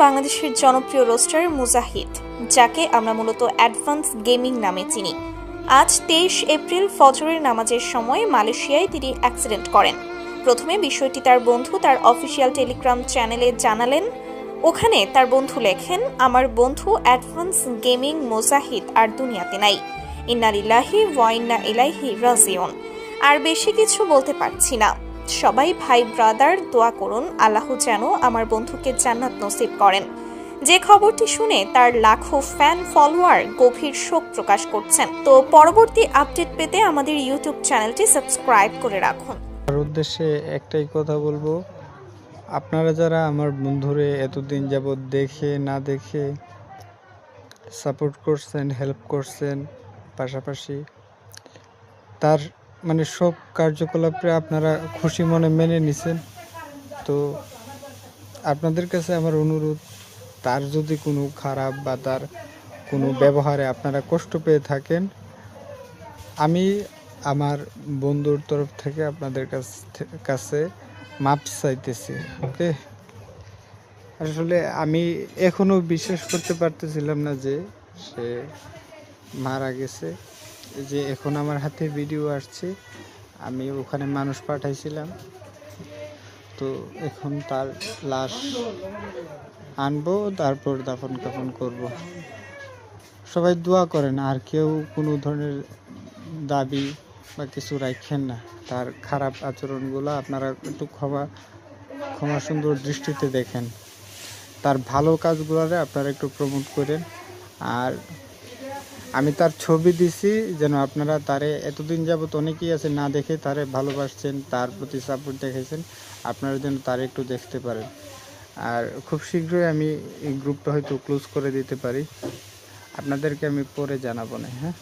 বাংলাদেশের জনপ্রিয় রোস্টার মুজাহিদ, যাকে আমরা মূলত অ্যাডভান্স গেমিং নামে চিনি। আজ 23 এপ্রিল ফজরের নামাজের সময় মালয়েশিয়ায় তিনি অ্যাক্সিডেন্ট করেন। প্রথমে বিষয়টি তার বন্ধু তার অফিসিয়াল টেলিগ্রাম চ্যানেলে জানালেন। ওখানে তার বন্ধু লেখেন, আমার বন্ধু অ্যাডভান্স গেমিং মুজাহিদ আর দুনিয়াতে নাই। ইন্না লিল্লাহি ওয়া ইন্না ইলাইহি রাজিউন। আর বেশি কিছু বলতে পারছি না। সবাই ভাই ব্রাদার দোয়া করুন, আল্লাহ যেন আমার বন্ধুকে জান্নাত নসিব করেন। যে খবরটি শুনে তার লাখো ফ্যান ফলোয়ার গভীর শোক প্রকাশ করছেন। তো পরবর্তী আপডেট পেতে আমাদের ইউটিউব চ্যানেলটি সাবস্ক্রাইব করে রাখুন। আমার উদ্দেশ্যে একটাই কথা বলবো, আপনারা যারা আমার বন্ধুরে এতদিন যাবৎ দেখে না দেখে সাপোর্ট করছেন, হেল্প করছেন, পাশাপাশি তার সব কার্যকলাপে আপনারা খুশি মনে মেনে নিছেন, তো আপনাদের কাছে আমার অনুরোধ, তার যদি কোনো খারাপ বা তার কোনো ব্যবহারে আপনারা কষ্ট পেয়ে থাকেন, আমি আমার বন্ধুর তরফ থেকে আপনাদের কাছে মাপ চাইতেছি। ওকে, আসলে আমি এখনো বিশ্বাস করতে পারতেছিলাম না যে সে মারা গেছে। যে এখন আমার হাতে ভিডিও আসছে, আমি ওখানে মানুষ পাঠাইছিলাম, তো এখন তার লাশ আনবো, তারপর দাফন কাফন করব। সবাই দোয়া করেন, আর কেউ কোনো ধরনের দাবি বা কিছু রাখেন না। তার খারাপ আচরণগুলো আপনারা একটু ক্ষমা সুন্দর দৃষ্টিতে দেখেন। তার ভালো কাজগুলোরে আপনারা একটু প্রমোট করেন। আর আমি তার ছবি দিছি, যেন আপনারা তারে এতদিন যাবত অনেকেই আছে না দেখে তারে ভালোবাসছেন, তার প্রতি সাপোর্ট দেখেছেন, আপনারা যেন তারে একটু দেখতে পারেন। আর খুব শীঘ্রই আমি এই গ্রুপটা হয়তো ক্লোজ করে দিতে পারি, আপনাদেরকে আমি পরে জানাবো না। হ্যাঁ।